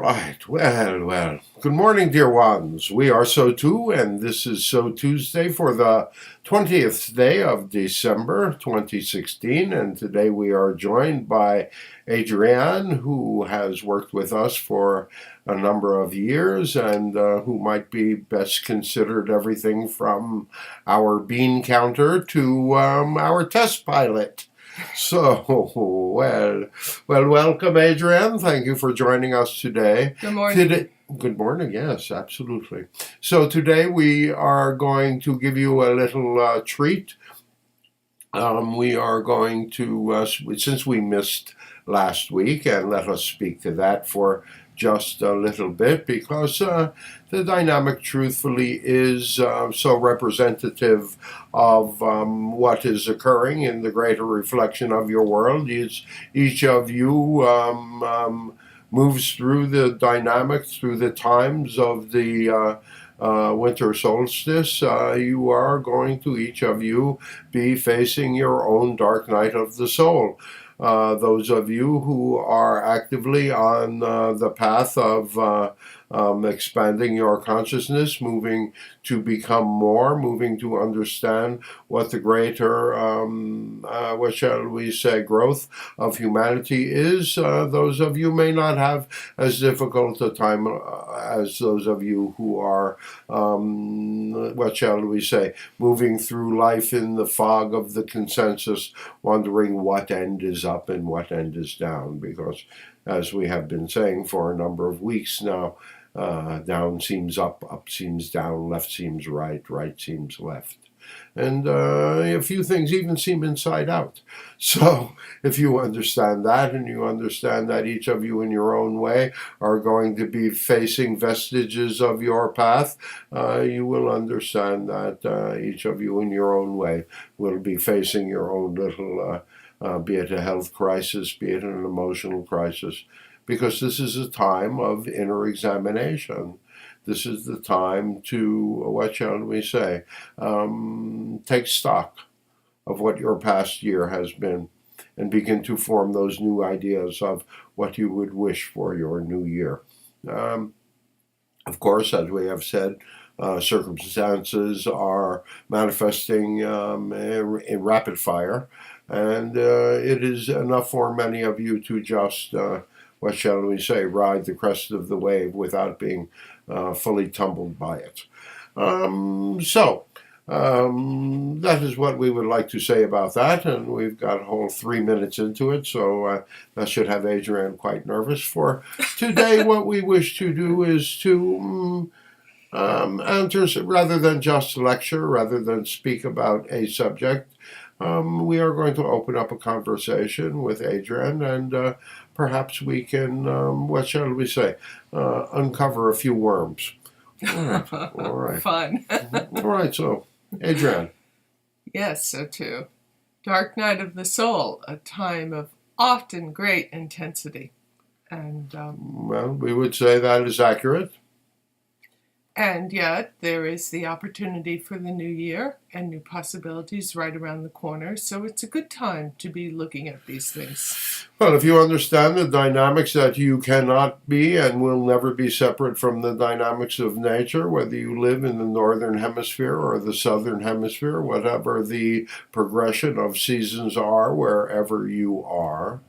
right. Well. Good morning, dear ones. We are SOTU, and this is SOTUesday for the 20th day of December 2016. And today we are joined by Adrienne, who has worked with us for a number of years and who might be best considered everything from our bean counter to our test pilot. So, welcome, Adrienne. Thank you for joining us today. Good morning. Good morning, yes, absolutely. So today we are going to give you a little treat. We are going to, since we missed last week, and let us speak to that for just a little bit, because the dynamic truthfully is so representative of what is occurring in the greater reflection of your world. Each of you moves through the dynamics, through the times of the Winter Solstice. You are going to, each of you, be facing your own dark night of the soul. Those of you who are actively on the path of expanding your consciousness, moving to become more, moving to understand what the greater, what shall we say, growth of humanity is. Those of you may not have as difficult a time as those of you who are, what shall we say, moving through life in the fog of the consensus, wondering what end is up and what end is down, because as we have been saying for a number of weeks now, down seems up, up seems down, left seems right, right seems left. And a few things even seem inside out. So if you understand that, and you understand that each of you in your own way are going to be facing vestiges of your path, you will understand that each of you in your own way will be facing your own little, be it a health crisis, be it an emotional crisis, because this is a time of inner examination. This is the time to, what shall we say, take stock of what your past year has been and begin to form those new ideas of what you would wish for your new year. Of course, as we have said, circumstances are manifesting in rapid fire, and it is enough for many of you to just, what shall we say, ride the crest of the wave without being fully tumbled by it. So that is what we would like to say about that, and we've got a whole 3 minutes into it, so that should have Adrienne quite nervous. For today, what we wish to do is to answer, rather than just lecture, rather than speak about a subject. We are going to open up a conversation with Adrienne, and perhaps we can, what shall we say, uncover a few worms. All right. Fun. All right, so, Adrienne. Yes, so too. Dark night of the soul, a time of often great intensity. And well, we would say that is accurate. And yet, there is the opportunity for the new year and new possibilities right around the corner. So it's a good time to be looking at these things. Well, if you understand the dynamics that you cannot be and will never be separate from the dynamics of nature, whether you live in the northern hemisphere or the southern hemisphere, whatever the progression of seasons are, wherever you are,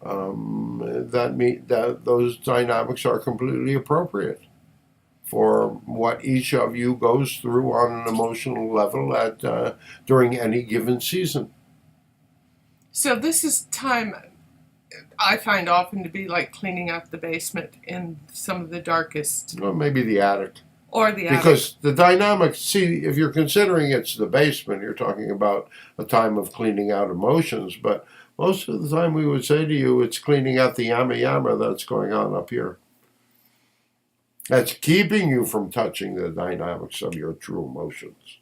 that those dynamics are completely appropriate for what each of you goes through on an emotional level at during any given season. So this is time I find often to be like cleaning out the basement in some of the darkest. Well, maybe the attic. Or the attic. Because the dynamics, see, if you're considering it's the basement, you're talking about a time of cleaning out emotions, but most of the time we would say to you, it's cleaning out the yama that's going on up here. That's keeping you from touching the dynamics of your true emotions.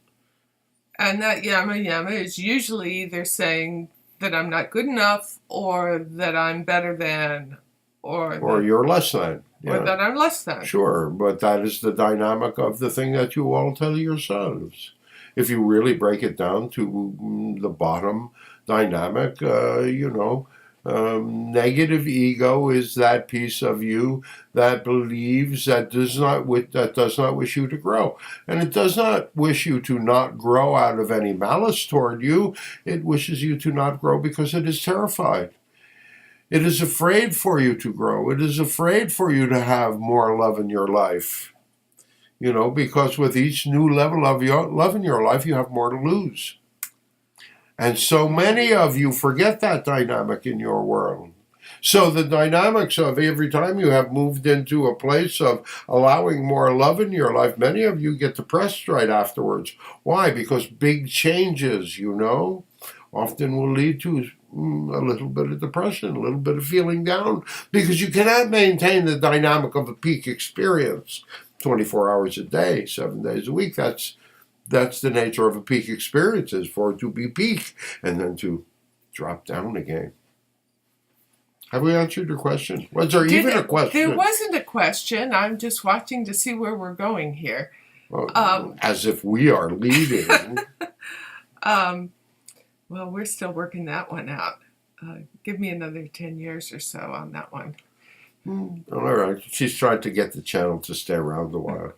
And that yama is usually either saying that I'm not good enough, or that I'm better than, or you're less than. Or that I'm less than. Sure, but that is the dynamic of the thing that you all tell yourselves. If you really break it down to the bottom dynamic, Negative ego is that piece of you that believes that does not wish you to grow, and it does not wish you to not grow out of any malice toward you. It wishes you to not grow because it is terrified. It is afraid for you to grow. It is afraid for you to have more love in your life. Because with each new level of your love in your life, you have more to lose. And so many of you forget that dynamic in your world. So the dynamics of every time you have moved into a place of allowing more love in your life, many of you get depressed right afterwards. Why? Because big changes, often will lead to a little bit of depression, a little bit of feeling down, because you cannot maintain the dynamic of a peak experience 24 hours a day, 7 days a week. That's the nature of a peak experience, is for it to be peak and then to drop down again. Have we answered your question? Was there even a question? There wasn't a question. I'm just watching to see where we're going here. As if we are leading. Well, we're still working that one out. Give me another 10 years or so on that one. All right. She's tried to get the channel to stay around a while.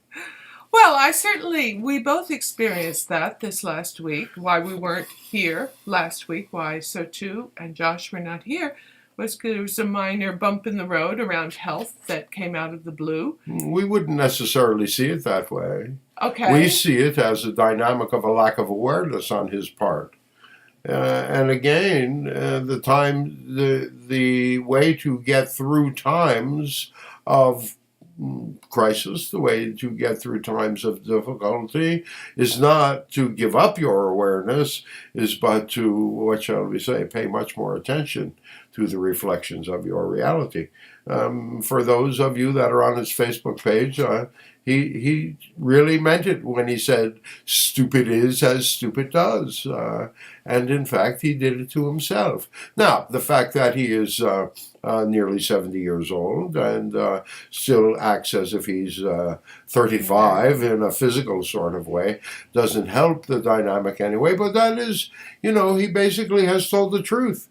Well, we both experienced that this last week. Why we weren't here last week, why SOTU and Josh were not here, was because there was a minor bump in the road around health that came out of the blue. We wouldn't necessarily see it that way. Okay. We see it as a dynamic of a lack of awareness on his part. And again, the way to get through times of crisis, the way to get through times of difficulty, is not to give up your awareness, but to, what shall we say, pay much more attention to the reflections of your reality. For those of you that are on his Facebook page, he really meant it when he said, "Stupid is as stupid does." And in fact, he did it to himself. Now, the fact that he is nearly 70 years old and still acts as if he's 35 in a physical sort of way doesn't help the dynamic anyway. But that is, he basically has told the truth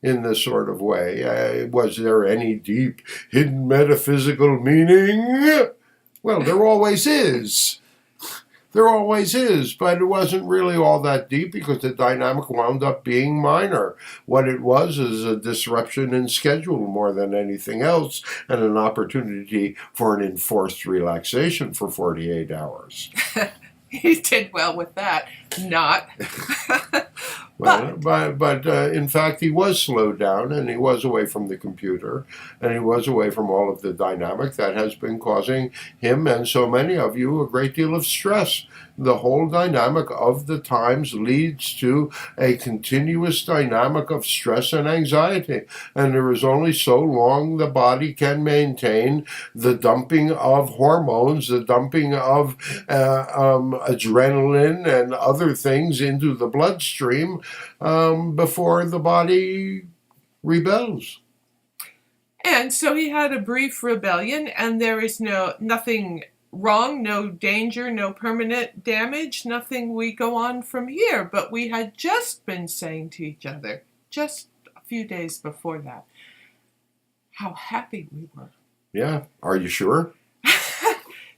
in this sort of way. Was there any deep, hidden metaphysical meaning? Well, there always is. There always is, but it wasn't really all that deep because the dynamic wound up being minor. What it was is a disruption in schedule more than anything else, and an opportunity for an enforced relaxation for 48 hours. He did well with that. Not. But in fact, he was slowed down, and he was away from the computer, and he was away from all of the dynamic that has been causing him and so many of you a great deal of stress. The whole dynamic of the times leads to a continuous dynamic of stress and anxiety, and there is only so long the body can maintain the dumping of hormones, the dumping of adrenaline and other things into the bloodstream before the body rebels. And so he had a brief rebellion, and there is nothing wrong, no danger, no permanent damage, nothing we go on from here. But we had just been saying to each other, just a few days before that, how happy we were. Yeah, are you sure?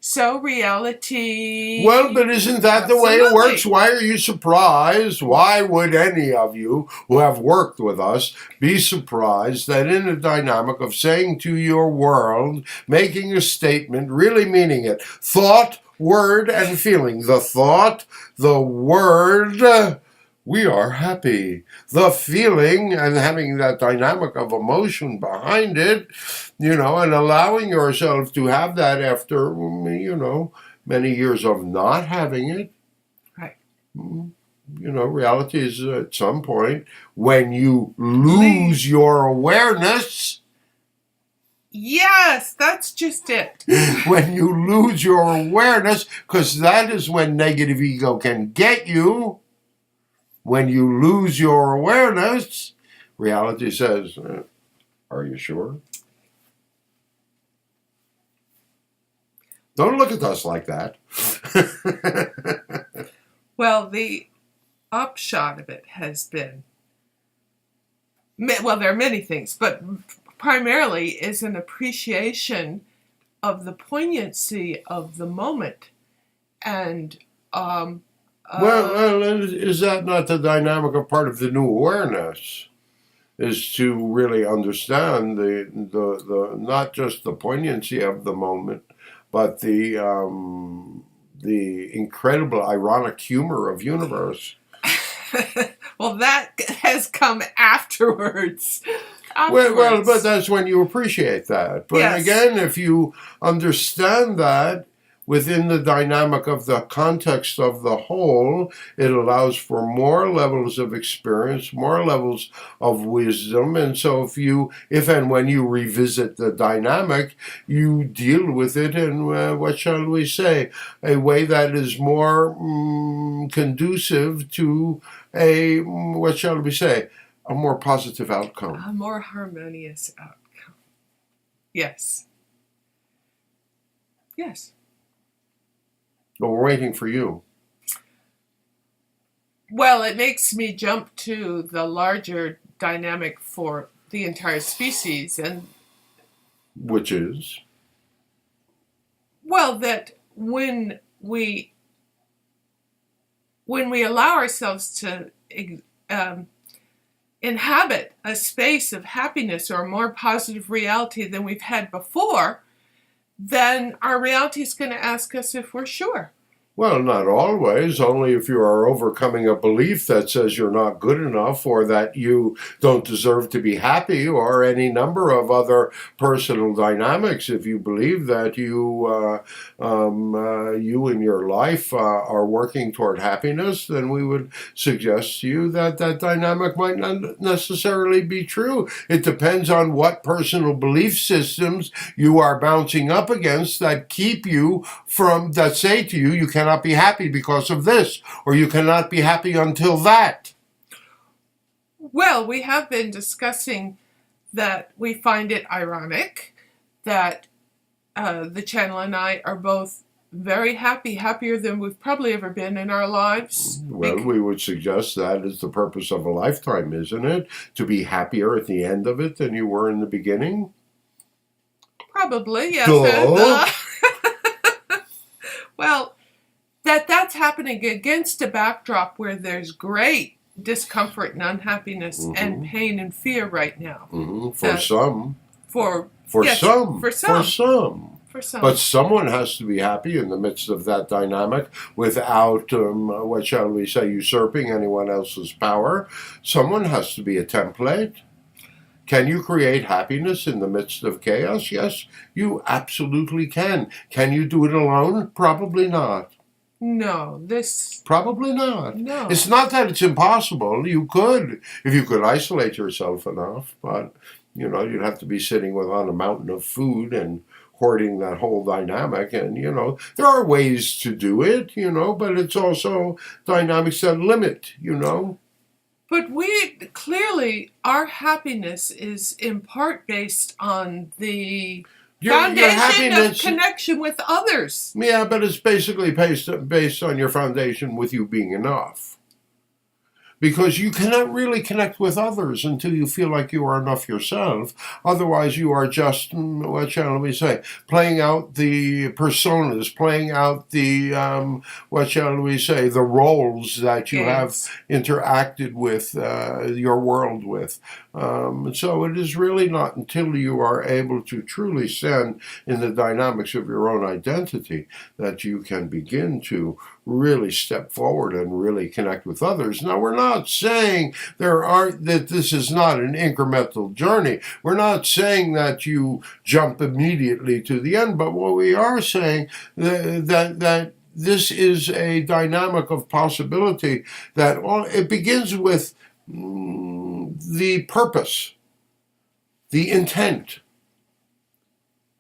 So reality... Well, but isn't that the way it works? Why are you surprised? Why would any of you who have worked with us be surprised that in a dynamic of saying to your world, making a statement, really meaning it, thought, word, and feeling, the thought, the word... we are happy. The feeling and having that dynamic of emotion behind it, and allowing yourself to have that after, many years of not having it. Right. Reality is at some point when you lose your awareness. Yes, that's just it. When you lose your awareness, because that is when negative ego can get you. When you lose your awareness, reality says, are you sure? Don't look at us like that. Well, the upshot of it has been well, there are many things, but primarily is an appreciation of the poignancy of the moment. And well, is that not the dynamic of part of the new awareness? Is to really understand the not just the poignancy of the moment, but the incredible ironic humor of universe. well, that has come afterwards. Well, but that's when you appreciate that. But Yes. again, if you understand that within the dynamic of the context of the whole, it allows for more levels of experience, more levels of wisdom. And so if and when you revisit the dynamic, you deal with it in, what shall we say, a way that is more conducive to what shall we say, a more positive outcome. A more harmonious outcome. Yes. Yes. But we're waiting for you. Well, it makes me jump to the larger dynamic for the entire species, and Which is? well, that when we allow ourselves to inhabit a space of happiness or a more positive reality than we've had before, then our reality is going to ask us if we're sure. Well, not always, only if you are overcoming a belief that says you're not good enough or that you don't deserve to be happy or any number of other personal dynamics. If you believe that you in your life are working toward happiness, then we would suggest to you that that dynamic might not necessarily be true. It depends on what personal belief systems you are bouncing up against that keep you from, that say to you, you cannot be happy because of this, or you cannot be happy until that. Well, we have been discussing that we find it ironic that the channel and I are both very happy, happier than we've probably ever been in our lives. Well, we would suggest that is the purpose of a lifetime, isn't it? To be happier at the end of it than you were in the beginning? Probably, yes. Duh. Well, that's happening against a backdrop where there's great discomfort and unhappiness and pain and fear right now. For some. For Yes, some. For some. For some. For some. But someone has to be happy in the midst of that dynamic without, what shall we say, usurping anyone else's power. Someone has to be a template. Can you create happiness in the midst of chaos? Yes, you absolutely can. Can you do it alone? Probably not. No, Probably not. No. It's not that it's impossible. You could, if you could isolate yourself enough, but, you'd have to be sitting on a mountain of food and hoarding that whole dynamic. And, there are ways to do it, but it's also dynamics that limit, But clearly, our happiness is in part based on the foundation of connection with others. Yeah, but it's basically based on your foundation with you being enough. Because you cannot really connect with others until you feel like you are enough yourself. Otherwise, you are just, what shall we say, playing out the personas, playing out the, what shall we say, the roles that you have interacted with your world with. So it is really not until you are able to truly stand in the dynamics of your own identity that you can begin to really step forward and really connect with others. Now, we're not saying that this is not an incremental journey. We're not saying that you jump immediately to the end, but what we are saying that this is a dynamic of possibility that it begins with the purpose, the intent.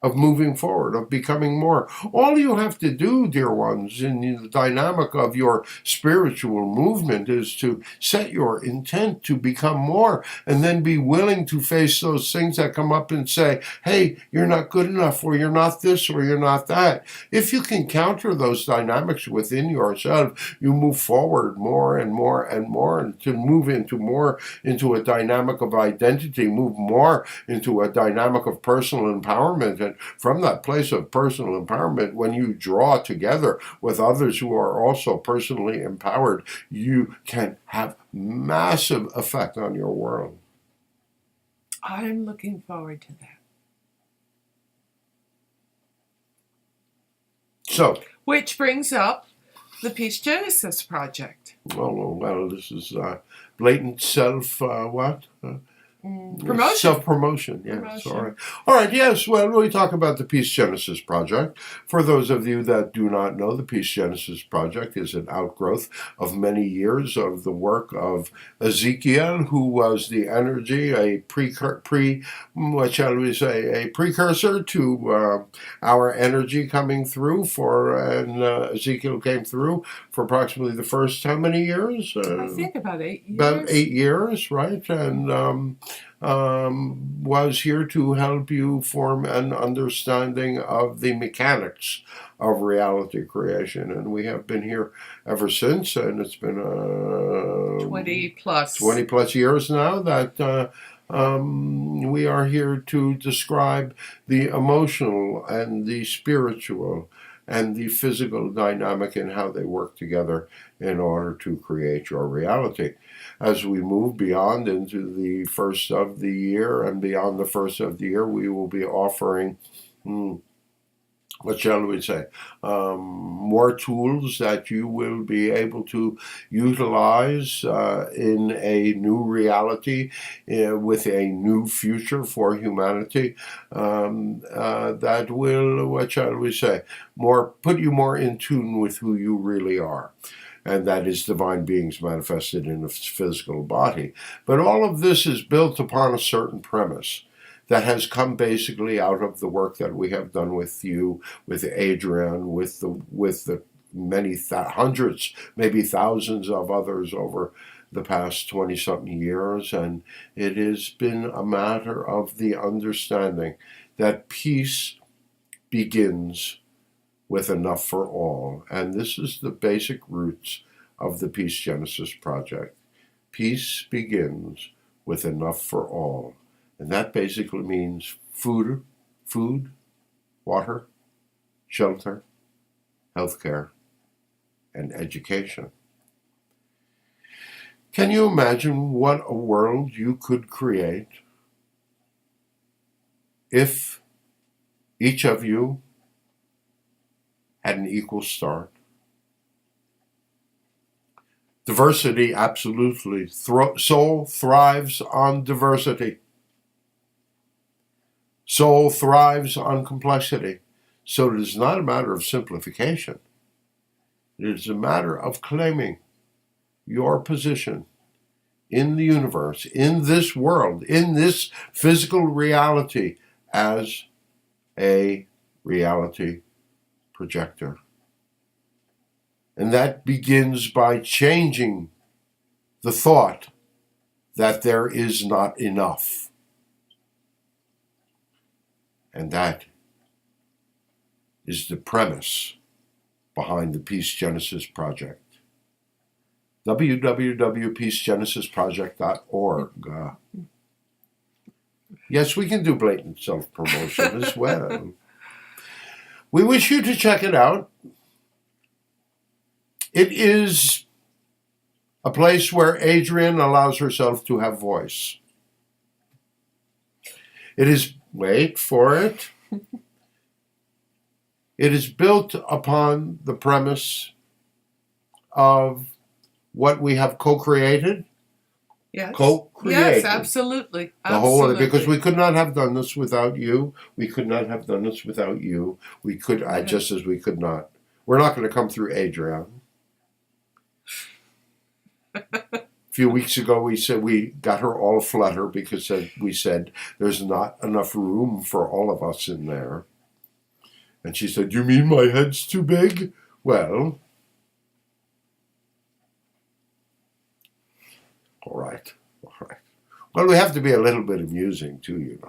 of moving forward, of becoming more. All you have to do, dear ones, in the dynamic of your spiritual movement is to set your intent to become more, and then be willing to face those things that come up and say, hey, you're not good enough, or you're not this, or you're not that. If you can counter those dynamics within yourself, you move forward more and more and more, and to move into a dynamic of identity, move more into a dynamic of personal empowerment. And from that place of personal empowerment, when you draw together with others who are also personally empowered, you can have massive effect on your world. I'm looking forward to that. So, which brings up the Peace Genesis Project. well, this is blatant Promotion. Self-promotion, yeah. Promotion. Sorry. All right, yes, well, we talk about the Peace Genesis Project. For those of you that do not know, the Peace Genesis Project is an outgrowth of many years of the work of Ezekiel, who was the energy, a precursor to our energy coming through and Ezekiel came through for approximately the first how many years? I think about 8 years. About 8 years, right? And was here to help you form an understanding of the mechanics of reality creation. And we have been here ever since, and it's been 20 plus years now that we are here to describe the emotional and the spiritual and the physical dynamic and how they work together in order to create your reality. As we move beyond into the first of the year and beyond the first of the year, we will be offering, more tools that you will be able to utilize in a new reality with a new future for humanity that will, put you more in tune with who you really are. And that is divine beings manifested in a physical body. But all of this is built upon a certain premise that has come basically out of the work that we have done with you, with Adrienne, with the many hundreds, maybe thousands of others over the past 20-something years. And it has been a matter of the understanding that peace begins with enough for all. And this is the basic roots of the Peace Genesis Project. Peace begins with enough for all. And that basically means food, water, shelter, healthcare, and education. Can you imagine what a world you could create if each of you had an equal start? Diversity, absolutely. Soul thrives on diversity. Soul thrives on complexity. So it is not a matter of simplification. It is a matter of claiming your position in the universe, in this world, in this physical reality as a reality projector. And that begins by changing the thought that there is not enough. And that is the premise behind the Peace Genesis Project. www.peacegenesisproject.org. Yes, we can do blatant self-promotion as well. We wish you to check it out. It is a place where Adrienne allows herself to have voice. It is, wait for it, it is built upon the premise of what we have co-created. Yes. Co-created. Yes, absolutely. The whole, because we could not have done this without you. We could not have done this without you. We could, just as we could not. We're not going to come through Adrienne. few weeks ago, we said we got her all flutter because we said there's not enough room for all of us in there. And she said, "You mean my head's too big?" Well, all right. Well, we have to be a little bit amusing too, you know.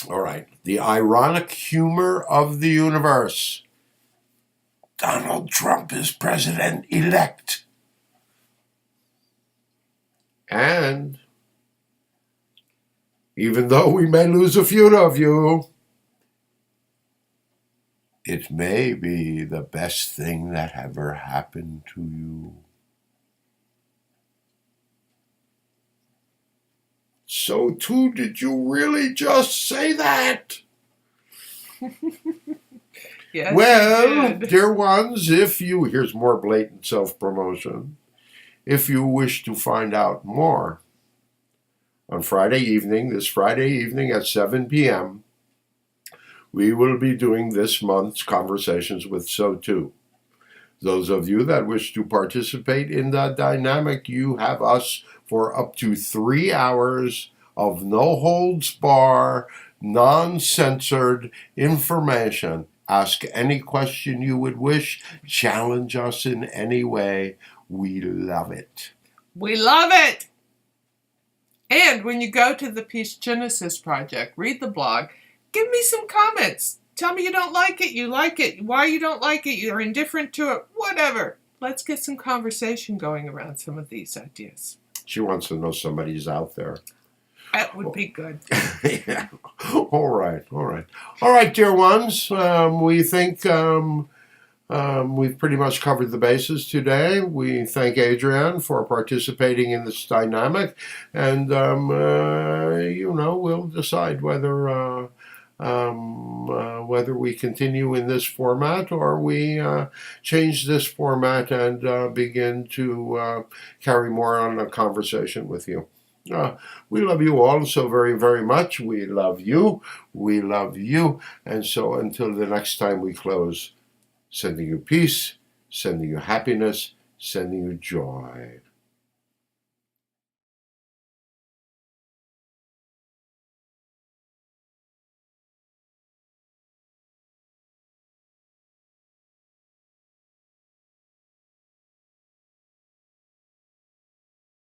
All right. The ironic humor of the universe. Donald Trump is president-elect. And even though we may lose a few of you, it may be the best thing that ever happened to you. SOTU, did you really just say that? Yes, Well, dear ones, here's more blatant self-promotion. If you wish to find out more, on this Friday evening at 7 p.m., we will be doing this month's Conversations with SOTU. Those of you that wish to participate in the dynamic, you have us for up to 3 hours of no-holds-bar, non-censored information. Ask any question you would wish. Challenge us in any way. We love it. We love it! And when you go to the Peace Genesis Project, read the blog, give me some comments. Tell me you don't like it, you like it, why you don't like it, you're indifferent to it, whatever. Let's get some conversation going around some of these ideas. She wants to know somebody's out there. That would be good. Yeah. All right, dear ones. We think we've pretty much covered the bases today. We thank Adrienne for participating in this dynamic, and we'll decide whether we continue in this format or we change this format and begin to carry more on a conversation with you. We love you all so very, very much. We love you. We love you. And so until the next time we close, sending you peace, sending you happiness, sending you joy.